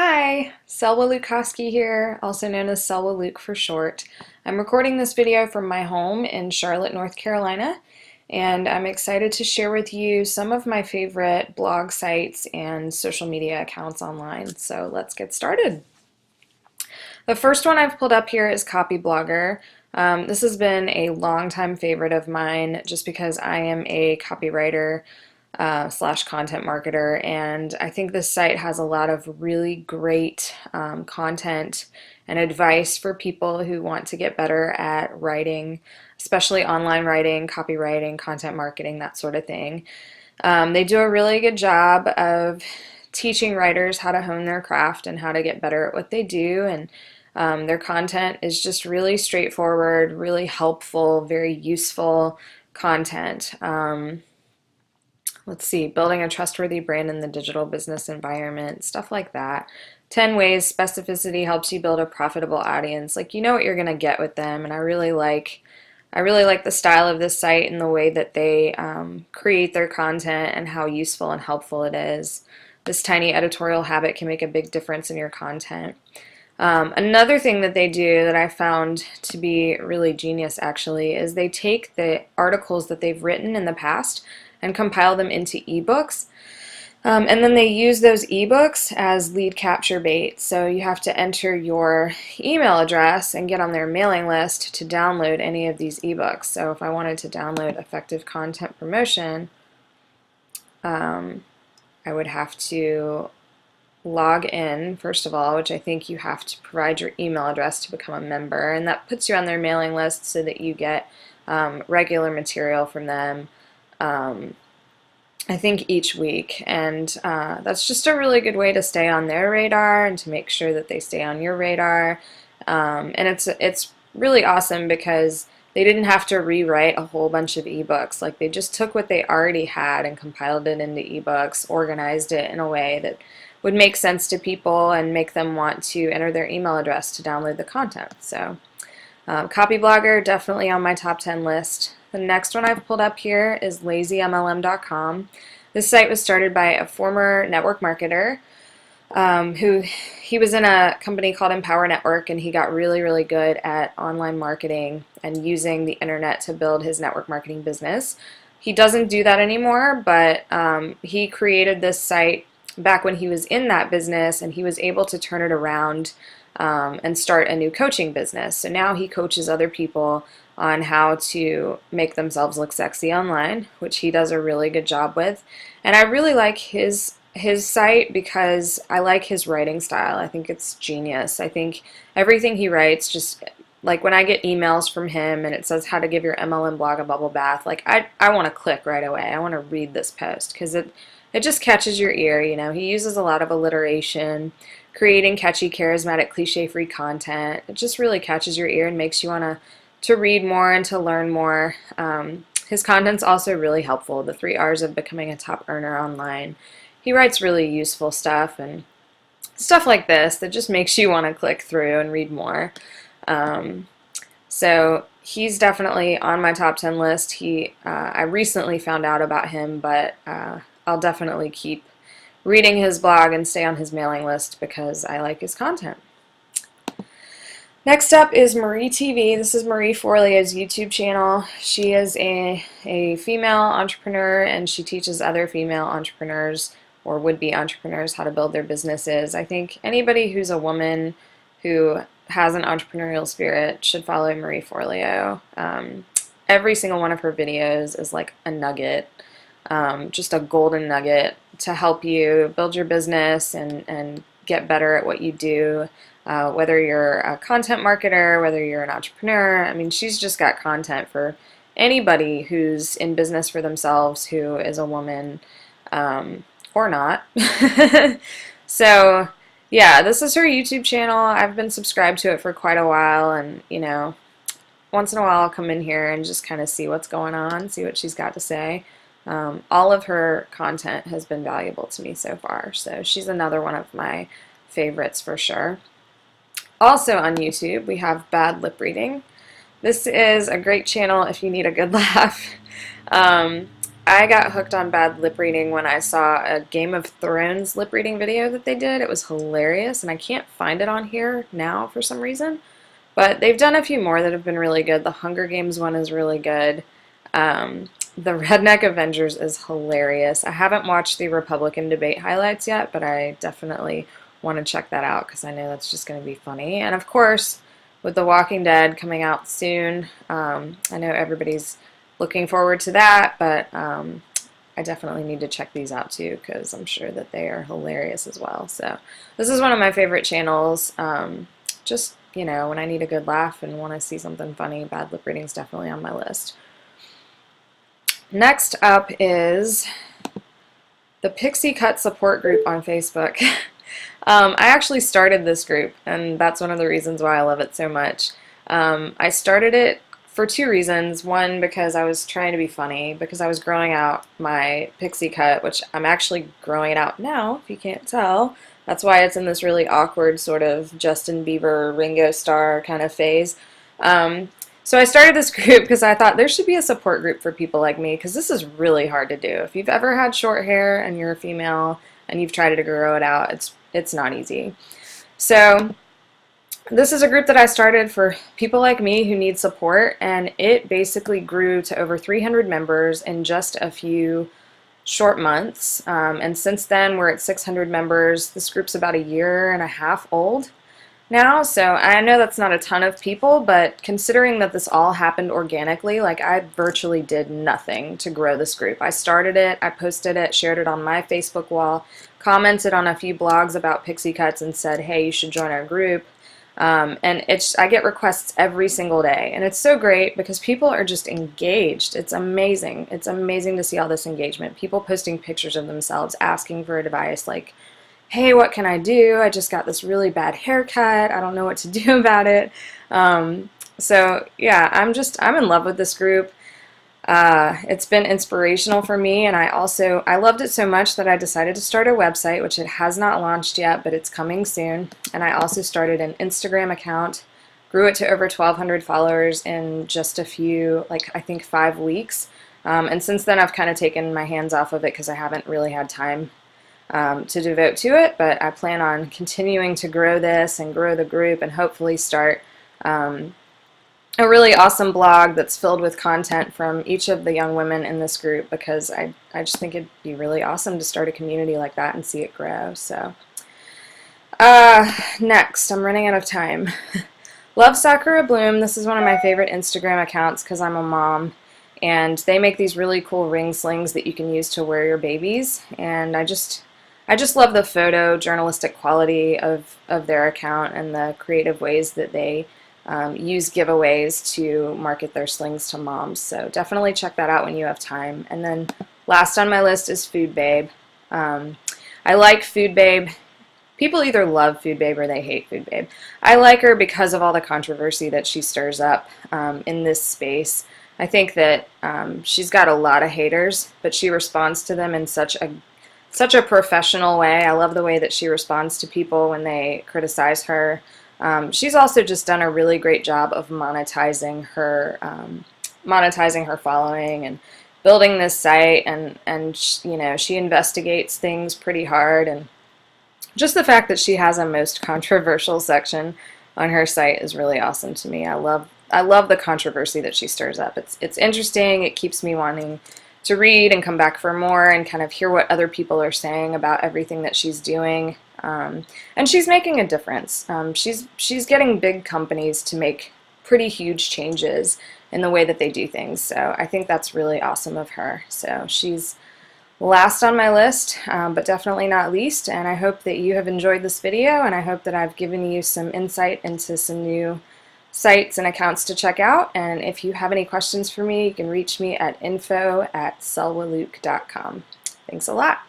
Hi, Selwa Lukowski here, also known as Selwa Luke for short. I'm recording this video from my home in Charlotte, North Carolina, and I'm excited to share with you some of my favorite blog sites and social media accounts online. So let's get started. The first one I've pulled up here is Copyblogger. This has been a longtime favorite of mine just because I am a copywriter slash content marketer, and I think this site has a lot of really great content and advice for people who want to get better at writing, especially online writing, copywriting, content marketing, that sort of thing. They do a really good job of teaching writers how to hone their craft and how to get better at what they do, and their content is just really straightforward, really helpful, very useful content. Let's see, building a trustworthy brand in the digital business environment, stuff like that. 10 ways specificity helps you build a profitable audience. Like, you know what you're going to get with them, and I really like the style of this site and the way that they create their content and how useful and helpful it is. This tiny editorial habit can make a big difference in your content. Another thing that they do that I found to be really genius actually is they take the articles that they've written in the past and compile them into ebooks. And then they use those ebooks as lead capture bait. So you have to enter your email address and get on their mailing list to download any of these ebooks. So if I wanted to download Effective Content Promotion, I would have to log in, first of all, which I think you have to provide your email address to become a member, and that puts you on their mailing list so that you get regular material from them. I think each week, and that's just a really good way to stay on their radar and to make sure that they stay on your radar. And it's really awesome because they didn't have to rewrite a whole bunch of ebooks. Like, they just took what they already had and compiled it into ebooks, organized it in a way that would make sense to people and make them want to enter their email address to download the content. So Copyblogger, definitely on my top 10 list. The next one I've pulled up here is lazymlm.com. This site was started by a former network marketer who he was in a company called Empower Network, and he got really good at online marketing and using the internet to build his network marketing business. He doesn't do that anymore, but he created this site back when he was in that business, and he was able to turn it around and start a new coaching business. So now he coaches other people on how to make themselves look sexy online, which he does a really good job with. And I really like his site because I like his writing style. I think it's genius. I think everything he writes, just like when I get emails from him and it says how to give your MLM blog a bubble bath, like I want to click right away. I want to read this post because it just catches your ear. You know, he uses a lot of alliteration, creating catchy, charismatic, cliche-free content. It just really catches your ear and makes you want to read more and to learn more. His content's also really helpful. The 3 R's of becoming a top earner online. He writes really useful stuff and stuff like this that just makes you want to click through and read more. So he's definitely on my top 10 list. I recently found out about him, but I'll definitely keep reading his blog and stay on his mailing list because I like his content. Next up is Marie TV. This is Marie Forleo's YouTube channel. She is a female entrepreneur, and she teaches other female entrepreneurs or would-be entrepreneurs how to build their businesses. I think anybody who's a woman who has an entrepreneurial spirit should follow Marie Forleo. Every single one of her videos is like a nugget, just a golden nugget to help you build your business and get better at what you do. Whether you're a content marketer, whether you're an entrepreneur, I mean, she's just got content for anybody who's in business for themselves, who is a woman or not. So yeah, this is her YouTube channel. I've been subscribed to it for quite a while, and you know, once in a while I'll come in here and just kind of see what's going on, see what she's got to say. All of her content has been valuable to me so far, so she's another one of my favorites for sure. Also on YouTube, we have Bad Lip Reading. This is a great channel if you need a good laugh. I got hooked on bad lip reading when I saw a Game of Thrones lip reading video that they did. It was hilarious, and I can't find it on here now for some reason. But they've done a few more that have been really good. The Hunger Games one is really good. The Redneck Avengers is hilarious. I haven't watched the Republican debate highlights yet, but I definitely want to check that out because I know that's just going to be funny. And of course, with The Walking Dead coming out soon, I know everybody's looking forward to that, but I definitely need to check these out too because I'm sure that they are hilarious as well. So this is one of my favorite channels. Just, you know, when I need a good laugh and want to see something funny, bad lip reading is definitely on my list. Next up is the Pixie Cut support group on Facebook. I actually started this group, and that's one of the reasons why I love it so much. I started it for two reasons. One, because I was trying to be funny, because I was growing out my pixie cut, which I'm actually growing it out now, if you can't tell. That's why it's in this really awkward sort of Justin Bieber, Ringo Starr kind of phase. So I started this group because I thought there should be a support group for people like me, because this is really hard to do. If you've ever had short hair and you're a female and you've tried to grow it out, it's not easy. So this is a group that I started for people like me who need support, and it basically grew to over 300 members in just a few short months. And since then, we're at 600 members. This group's about a year and a half old now, so I know that's not a ton of people, but considering that this all happened organically, like I virtually did nothing to grow this group. I started it, I posted it, shared it on my Facebook wall, commented on a few blogs about pixie cuts and said, hey, you should join our group. And I get requests every single day, and it's so great because people are just engaged. It's amazing. It's amazing to see all this engagement. People posting pictures of themselves, asking for advice, like, hey, what can I do? I just got this really bad haircut. I don't know what to do about it. So yeah, I'm in love with this group. It's been inspirational for me, and I loved it so much that I decided to start a website, which it has not launched yet, but it's coming soon. And I also started an Instagram account, grew it to over 1,200 followers in just a few, like I think 5 weeks. And since then I've kind of taken my hands off of it because I haven't really had time to devote to it, but I plan on continuing to grow this and grow the group and hopefully start a really awesome blog that's filled with content from each of the young women in this group, because I just think it'd be really awesome to start a community like that and see it grow. So next, I'm running out of time. Love Sakura Bloom. This is one of my favorite Instagram accounts because I'm a mom, and they make these really cool ring slings that you can use to wear your babies, and I just love the photojournalistic quality of their account and the creative ways that they use giveaways to market their slings to moms. So definitely check that out when you have time. And then last on my list is Food Babe. I like Food Babe. People either love Food Babe or they hate Food Babe. I like her because of all the controversy that she stirs up in this space. I think that she's got a lot of haters, but she responds to them in such a professional way. I love the way that she responds to people when they criticize her. She's also just done a really great job of monetizing her following and building this site, and you know, she investigates things pretty hard, and just the fact that she has a most controversial section on her site is really awesome to me. I love the controversy that she stirs up. It's interesting. It keeps me wanting to read and come back for more and kind of hear what other people are saying about everything that she's doing. And she's making a difference. She's getting big companies to make pretty huge changes in the way that they do things. So I think that's really awesome of her. So she's last on my list, but definitely not least. And I hope that you have enjoyed this video, and I hope that I've given you some insight into some new sites and accounts to check out. And if you have any questions for me, you can reach me at info@selwaluke.com. Thanks a lot.